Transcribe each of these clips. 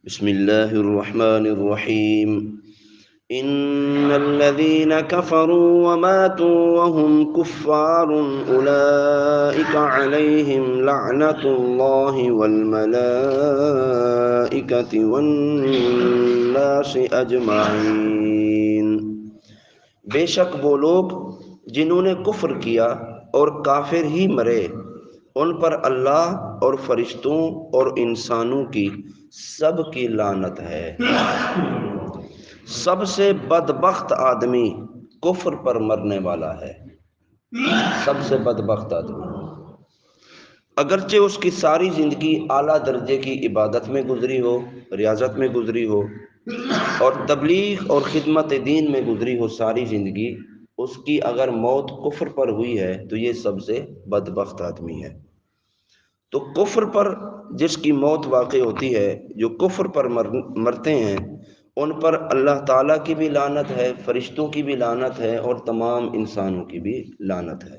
بسم الله الرحمن الرحيم إن الذين كفروا وماتوا وهم كفار أولئك عليهم لعنة الله والملائكة والناس أجمعين۔ بے شک وہ لوگ جنہوں نے کفر کیا اور کافر ہی مرے، ان پر اللہ اور فرشتوں اور انسانوں کی سب کی لعنت ہے۔ سب سے بدبخت آدمی کفر پر مرنے والا ہے، سب سے بدبخت آدمی، اگرچہ اس کی ساری زندگی اعلیٰ درجے کی عبادت میں گزری ہو، ریاضت میں گزری ہو اور تبلیغ اور خدمت دین میں گزری ہو ساری زندگی، اس کی اگر موت کفر پر ہوئی ہے تو یہ سب سے بدبخت آدمی ہے۔ تو کفر پر جس کی موت واقع ہوتی ہے، جو کفر پر مرتے ہیں، ان پر اللہ تعالیٰ کی بھی لعنت ہے، فرشتوں کی بھی لعنت ہے اور تمام انسانوں کی بھی لعنت ہے۔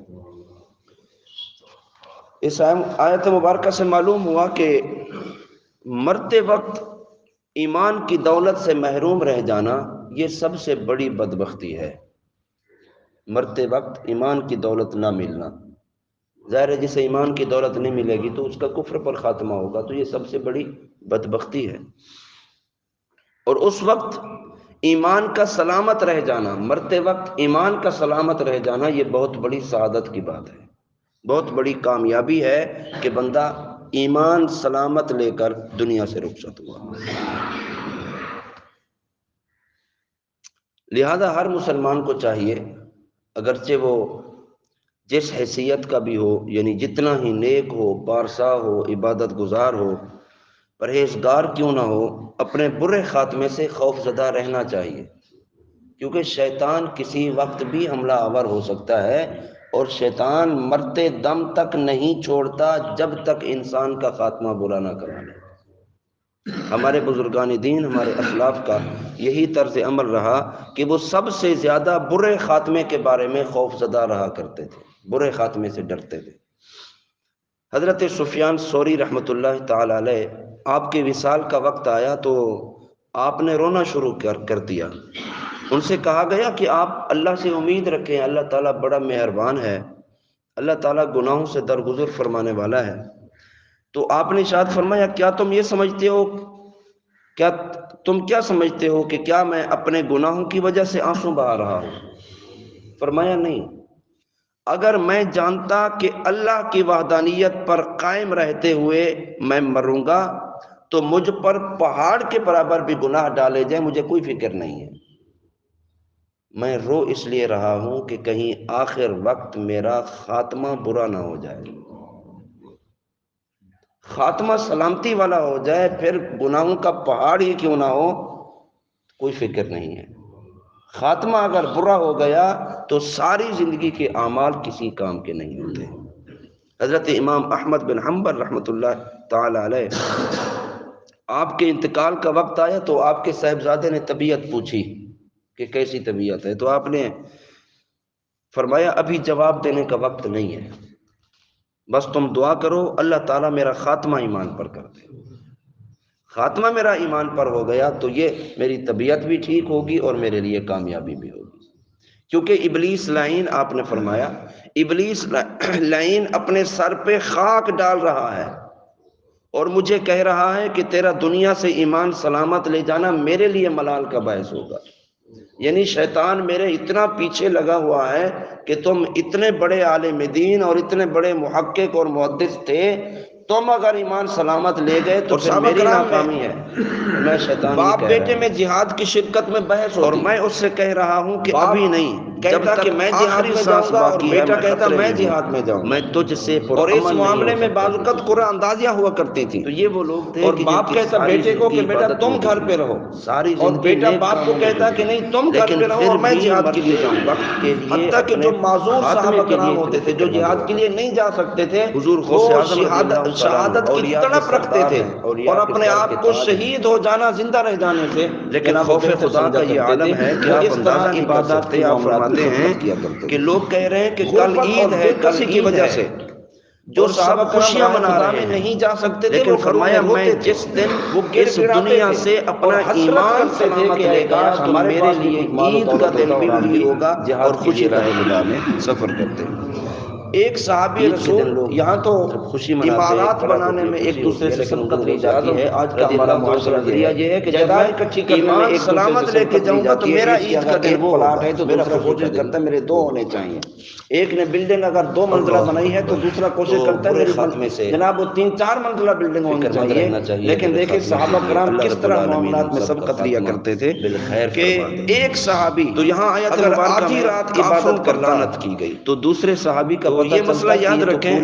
اس آیت مبارکہ سے معلوم ہوا کہ مرتے وقت ایمان کی دولت سے محروم رہ جانا یہ سب سے بڑی بدبختی ہے۔ مرتے وقت ایمان کی دولت نہ ملنا، ظاہر ہے جسے ایمان کی دولت نہیں ملے گی تو اس کا کفر پر خاتمہ ہوگا، تو یہ سب سے بڑی بدبختی ہے۔ اور اس وقت ایمان کا سلامت رہ جانا، مرتے وقت ایمان کا سلامت رہ جانا، یہ بہت بڑی سعادت کی بات ہے، بہت بڑی کامیابی ہے کہ بندہ ایمان سلامت لے کر دنیا سے رخصت ہوا۔ لہذا ہر مسلمان کو چاہیے، اگرچہ وہ جس حیثیت کا بھی ہو، یعنی جتنا ہی نیک ہو، پارسا ہو، عبادت گزار ہو، پرہیزگار کیوں نہ ہو، اپنے برے خاتمے سے خوف زدہ رہنا چاہیے، کیونکہ شیطان کسی وقت بھی حملہ آور ہو سکتا ہے، اور شیطان مرتے دم تک نہیں چھوڑتا جب تک انسان کا خاتمہ برا نہ کرا لے۔ ہمارے بزرگان دین، ہمارے اسلاف کا یہی طرز عمل رہا کہ وہ سب سے زیادہ برے خاتمے کے بارے میں خوف زدہ رہا کرتے تھے، برے خاتمے سے ڈرتے تھے۔ حضرت سفیان ثوری رحمۃ اللہ تعالی علیہ، آپ کے وصال کا وقت آیا تو آپ نے رونا شروع کر دیا۔ ان سے کہا گیا کہ آپ اللہ سے امید رکھیں، اللہ تعالیٰ بڑا مہربان ہے، اللہ تعالیٰ گناہوں سے درگزر فرمانے والا ہے۔ تو آپ نے ارشاد فرمایا، کیا تم کیا سمجھتے ہو کہ کیا میں اپنے گناہوں کی وجہ سے آنسو بہا رہا ہوں؟ فرمایا نہیں، اگر میں جانتا کہ اللہ کی وحدانیت پر قائم رہتے ہوئے میں مروں گا تو مجھ پر پہاڑ کے برابر بھی گناہ ڈالے جائیں، مجھے کوئی فکر نہیں ہے۔ میں رو اس لیے رہا ہوں کہ کہیں آخر وقت میرا خاتمہ برا نہ ہو جائے، خاتمہ سلامتی والا ہو جائے، پھر گناہوں کا پہاڑ ہی کیوں نہ ہو، کوئی فکر نہیں ہے۔ خاتمہ اگر برا ہو گیا تو ساری زندگی کے اعمال کسی کام کے نہیں ہوتے۔ حضرت امام احمد بن حنبل رحمۃ اللہ تعالی علیہ، آپ کے انتقال کا وقت آیا تو آپ کے صاحبزادے نے طبیعت پوچھی کہ کیسی طبیعت ہے، تو آپ نے فرمایا ابھی جواب دینے کا وقت نہیں ہے، بس تم دعا کرو اللہ تعالیٰ میرا خاتمہ ایمان پر کر دے۔ خاتمہ میرا ایمان پر ہو گیا تو یہ میری طبیعت بھی ٹھیک ہوگی اور میرے لیے کامیابی بھی ہوگی، کیونکہ ابلیس لعین، آپ نے فرمایا ابلیس لعین اپنے سر پہ خاک ڈال رہا ہے اور مجھے کہہ رہا ہے کہ تیرا دنیا سے ایمان سلامت لے جانا میرے لیے ملال کا باعث ہوگا۔ یعنی شیطان میرے اتنا پیچھے لگا ہوا ہے کہ تم اتنے بڑے عالم دین اور اتنے بڑے محقق اور محدث تھے، تم اگر ایمان سلامت لے گئے تو پھر میری ناکامی ہے۔ میں شیطان باپ بیٹے میں جہاد کی شرکت میں بحث ہوتی، اور میں اس سے کہہ رہا ہوں کہ ابھی نہیں، جب تک کہ میں جہاد میں جاؤں گا، اور بیٹا کہتا میں جہاد میں جاؤں گا، میں تجھ سے اور اس معاملے میں بعض اوقات قرآن اندازیاں ہوا کرتی تھی، تو یہ وہ لوگ تھے اور باپ کہتا بیٹے کو کہ بیٹا تم گھر پہ رہو، ساری اور بیٹا باپ کو کہتا کہ نہیں تم گھر پہ رہو اور میں جہاد کے لیے جاؤں گا۔ حتیٰ کہ جو معذور صحابہ کرام ہوتے تھے جو جہاد کے لیے نہیں جا سکتے تھے، وہ شہادت کی تڑپ رکھتے تھے اور اپنے آپ کو شہید ہو جانا، زندہ رہ جانے سے، لیکن خوف خدا کا یہ عالم ہے کہ آپ اندازہ نہیں کر سکتے۔ آپ فرماتے ہیں کہ لوگ کہہ رہے ہیں کہ کل عید ہے، کل کی وجہ سے جو صحابہ خوشیاں منا رہے ہیں نہیں جا سکتے تھے، لیکن فرمایا میں جس دن اس دنیا سے اپنا ایمان سلامت لے گا تو میرے لیے عید کا دن بھی وہی ہوگا اور خوشی کا دن میں سفر کرتے ہیں۔ ایک صحابی رسول یہاں تو عمارات بنانے میں ایک دوسرے سے سبقت لی جاتی ہے۔ آج کا ہمارا معاشرہ نظریہ یہ ہے کہ جب میں ایمان سلامت لے کے جاؤں گا تو میرا عید کا دن وہ پلاٹ ہے تو دوسرا کوشش کرتا ہے میرے 2 ہونے چاہیے۔ ایک نے بلڈنگ اگر 2 منزلہ بنائی ہے تو دوسرا کوشش کرتا ہے میری خاتمے سے جناب وہ 3-4 منزلہ بلڈنگ ہونی چاہیے۔ لیکن دیکھیں صحابہ کرام کس طرح معاملات میں سبقت لیا کرتے تھے کہ ایک صحابی تو یہاں آیت آدھی رات عبادت پر لعنت کی گئی تو دوسرے صحابی کا یہ مسئلہ یاد رکھیں،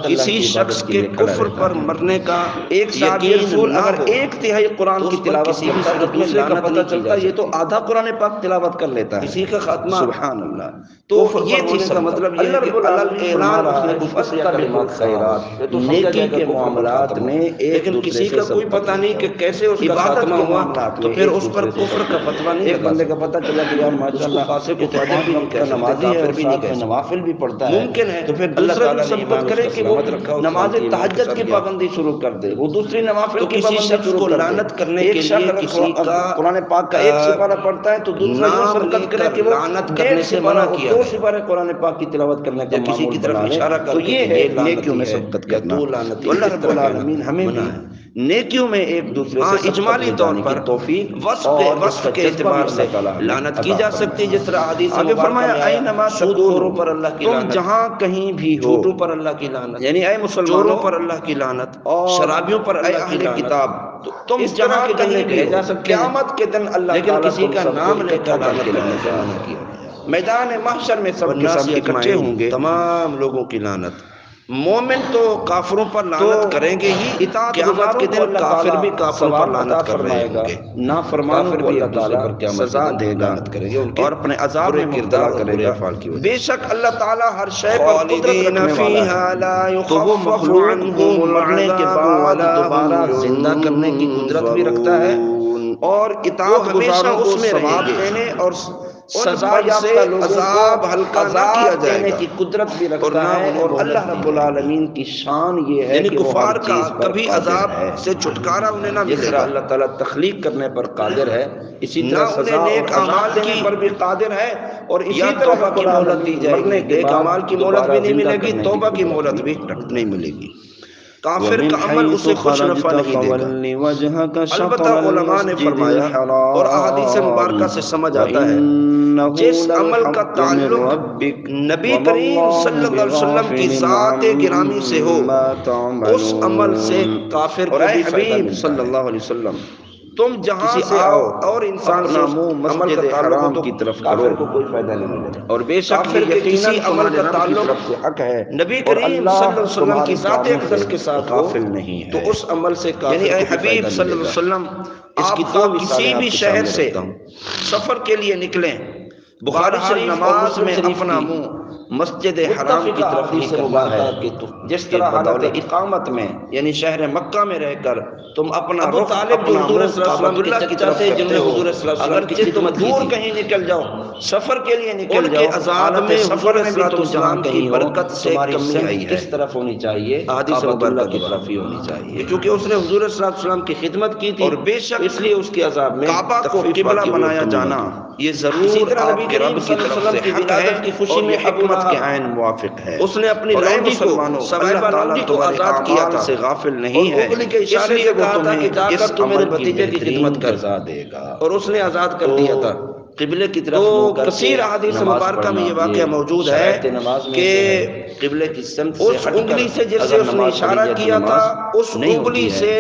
کسی شخص کے کفر پر مرنے کا ایک صحابی رسول اگر 1/3 قرآن کی تلاوت کرتا ہے تو دوسرے کا پتہ چلتا ہے یہ تو آدھا قرآن پاک تلاوت کر لیتا ہے، کسی کا خاتمہ سبحان اللہ۔ تو یہ تھی کا مطلب یہ ہے کہ فلان اس کا بالکل خیرات نیکی کے معاملات میں لیکن کسی کا کوئی پتہ نہیں کہ کیسے اس کا خاتمہ ہوا تو پھر اس پر کفر کا فتویٰ نہیں، ایک بندے کا پتہ چلا کہ یار ماشاءاللہ فاسق و فاجر بھی نہیں کہہ سکتے، کافر بھی نہیں کہہ سکتے، نوافل بھی پڑھتا ہے، ممکن ہے تو پھر دوسرا بھی ثبت کرے کہ وہ نماز تہجد کی پابندی شروع کر دے، وہ دوسری نوافل کی پابندی شروع کر دے۔ لعنت کرنے کے لیے کسی کا قرآن پاک کا 1 سپارہ پڑھتا ہے تو دوسرا یہ ثبت کرے کہ وہ لعنت کرنے سے منع کیا ہے، 2 سپارے قرآن پاک کی تلاوت کرنے کا کسی کی طرف اشارہ کر کے یہ ہے نیکیوں میں سبقت کرنا۔ اللہ رب العالمین ہمیں بھی نیکیوں میں ایک دوسرے سے اجمالی طور پر توفیق وصف کے اعتبار سے لعنت کی جا سکتی ہے، جس طرح حدیث میں فرمایا اینما سودخوروں پر اللہ کی لعنت، تم جہاں کہیں بھی ہو، جھوٹوں پر اللہ کی لعنت، یعنی اے مسلمانوں چوروں پر اللہ کی لعنت، شرابیوں پر اے اہل کتاب، تم جہاں کہیں بھی ہو قیامت کے دن اللہ لیکن کسی کا نام لے کر لعنت کرنے سے منع کیا گیا۔ میدان محشر میں سب کے سب اکٹھے ہوں گے، تمام لوگوں کی لعنت۔ مومن تو کافروں پر لعنت کریں گے ہی، قیامت کے دن کافر بھی کافروں پر لعنت کر رہے ہوں گے، نافرمانوں کو اللہ تعالیٰ سزا دے گا اور اپنے عذاب میں کردار کرے گا۔ بے شک اللہ تعالیٰ ہر شے پر قدرت رکھنے والا ہے، تو وہ مخلوق کو مرنے کے بعد دوبارہ زندہ کرنے کی قدرت بھی رکھتا ہے اور اطاعت گزاروں کو ثواب دینے اور سزا سے عذاب ہلکا نہ کیا جائے گا کی قدرت بھی رکھتا ہے۔ اور اللہ رب العالمین کی شان یہ ہے کہ کفار کا کبھی عذاب سے چھٹکارا انہیں نہ ملے گا۔ اللہ تعالیٰ تخلیق کرنے پر قادر ہے، اسی طرح سزا اور عذاب دینے پر بھی قادر ہے، اور اسی طرح توبہ کی مہلت دی جائے گی، نیک اعمال کی مہلت بھی نہیں ملے گی، توبہ کی مہلت بھی نہیں ملے گی۔ کافر کا عمل اسے خوش نفع نہیں دے گا۔ البتہ علماء نے فرمایا اور احادیث مبارکہ سے سمجھ آتا ہے جس عمل کا تعلق نبی کریم صلی اللہ علیہ وسلم کی ذات گرامی سے ہو اس عمل سے کافر کو بھی حبیب صلی اللہ علیہ وسلم تم جہاں سے آؤ اور انسان سے مسجد حرام کی طرف کرو کو کوئی فائدہ نہیں ملے، اور بے شک یہ کسی عمل کا تعلق حق ہے نبی کریم صلی اللہ علیہ وسلم کی ذات اقدس کے ساتھ غافل نہیں ہے، تو اس عمل سے یعنی اے حبیب صلی اللہ علیہ وسلم آپ کو کسی بھی شہر سے سفر کے لیے نکلیں، بخاری شریف نماز میں اپنا منہ مسجد حرام کی طرف ہی کرنا ہے، جس طرح حالت اقامت میں یعنی شہر مکہ میں رہ کر تم اپنا رخ اپنا منہ کعبۃ اللہ کی طرف کرتے ہو، اگرچہ تم دور کہیں نکل جاؤ سفر کے لیے نکل جاؤ، عذاب میں سفر میں بھی تم جہاں کہیں برکت سے کمی آئی ہے، کس طرف ہونی چاہیے؟ حدیث مبارکہ کی طرف ہی ہونی چاہیے، کیونکہ اس نے حضور صلی اللہ علیہ وسلم کی خدمت کی تھی اور بے شک اس لیے اس کے عذاب میں کعبہ کو قبلہ بنایا جانا یہ ضرور آپ کے رب کی طرف سے حق ہے کی خوشی میں حکمت کے عین موافق ہے۔ اس نے اپنی لونڈی کو اللہ تعالیٰ کو آزاد کیا تھا سے غافل نہیں ہے، اس لیے وہ تمہیں اس عمل کی خدمت کرزا دے گا، اور اس نے آزاد کر دیا تھا قبلے کی طرف۔ تو کثیر احادیث مبارکہ میں یہ واقعہ موجود ہے کہ قبلے کی سمت سے اس انگلی سے جیسے اس نے اشارہ کیا تھا اس انگلی سے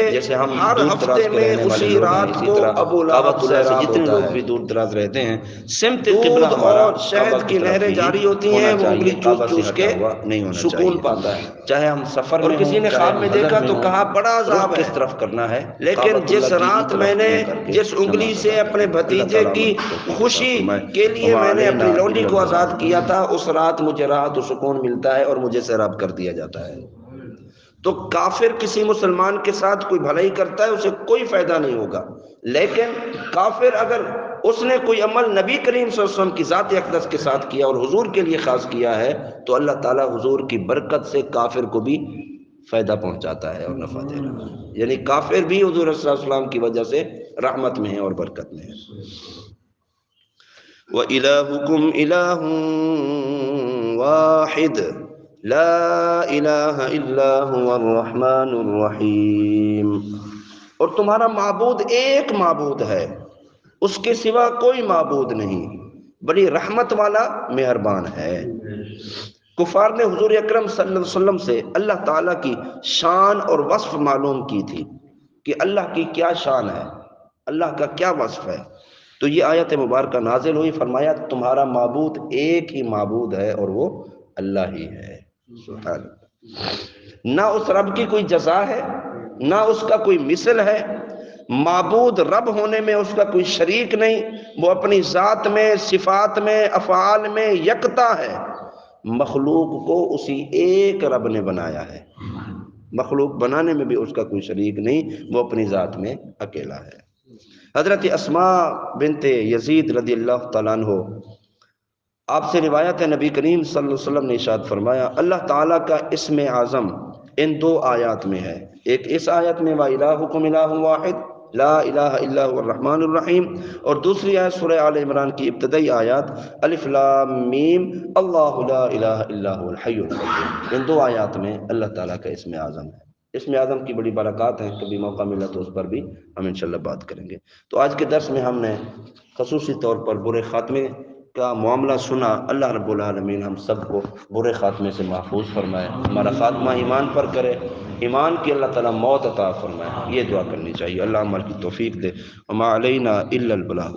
ہر ہفتے میں اسی رات کو ابو لہب سے جتنے لوگ بھی دور دراز رہتے ہیں سمت قبلہ اور شہد کی نہریں جاری ہوتی ہیں، وہ انگلی چوس چوس کے سکون پاتا ہے، چاہے ہم سفر میں کسی نے خواب میں دیکھا تو کہا بڑا عذاب ہے کس طرف کرنا ہے، لیکن جس رات میں نے جس انگلی سے اپنے بھتیجے کی خوشی کے لیے میں نے اپنی لونڈی کو آزاد کیا تھا اس رات مجھے راحت و سکون ملتا ہے اور مجھے سیراب کر دیا جاتا ہے۔ تو کافر کسی مسلمان کے ساتھ کوئی بھلائی کرتا ہے اسے کوئی فائدہ نہیں ہوگا، لیکن کافر اگر اس نے کوئی عمل نبی کریم صلی اللہ علیہ وسلم کی ذات اقدس کے ساتھ کیا اور حضور کے لیے خاص کیا ہے تو اللہ تعالیٰ حضور کی برکت سے کافر کو بھی فائدہ پہنچاتا ہے اور نفع دے رہا ہے، یعنی کافر بھی حضور صلی اللہ علیہ وسلم کی وجہ سے رحمت میں ہے اور برکت میں ہے۔ وَإِلَٰهُكُمْ إِلَٰهٌ وَاحِدٌ لا الہ الا هو الرحمن الرحیم، اور تمہارا معبود ایک معبود ہے، اس کے سوا کوئی معبود نہیں، بڑی رحمت والا مہربان ہے۔ کفار نے حضور اکرم صلی اللہ علیہ وسلم سے اللہ تعالیٰ کی شان اور وصف معلوم کی تھی کہ اللہ کی کیا شان ہے، اللہ کا کیا وصف ہے، تو یہ آیت مبارکہ نازل ہوئی، فرمایا تمہارا معبود ایک ہی معبود ہے اور وہ اللہ ہی ہے۔ سبحان اللہ، نہ اس رب کی کوئی جزا ہے، نہ اس کا کوئی مثل ہے، معبود رب ہونے میں اس کا کوئی شریک نہیں، وہ اپنی ذات میں، صفات میں، افعال میں یکتا ہے، مخلوق کو اسی ایک رب نے بنایا ہے، مخلوق بنانے میں بھی اس کا کوئی شریک نہیں، وہ اپنی ذات میں اکیلا ہے۔ حضرت اسماء بنت یزید رضی اللہ تعالیٰ عنہ آپ سے روایت ہے، نبی کریم صلی اللہ علیہ وسلم نے ارشاد فرمایا اللہ تعالیٰ کا اسم اعظم ان دو آیات میں ہے، ایک اس آیت میں وَإِلَٰهُكُمْ إِلَٰهٌ وَاحِدٌ لا الہ الا هو الرحمن الرحیم، اور دوسری آیت سورہ آل عمران کی ابتدائی آیات الف لام میم اللہ لا الہ الا هو الحی القیوم، ان دو آیات میں اللہ تعالیٰ کا اسم اعظم ہے۔ اسم اعظم کی بڑی برکات ہیں، کبھی موقع ملا تو اس پر بھی ہم انشاءاللہ بات کریں گے۔ تو آج کے درس میں ہم نے خصوصی طور پر برے خاتمے کا معاملہ سنا۔ اللہ رب العالمین ہم سب کو برے خاتمے سے محفوظ فرمائے، ہمارا خاتمہ ایمان پر کرے، ایمان کی اللہ تعالیٰ موت عطا فرمائے، یہ دعا کرنی چاہیے۔ اللہ عمل کی توفیق دے، وما علینا الا البلاغ۔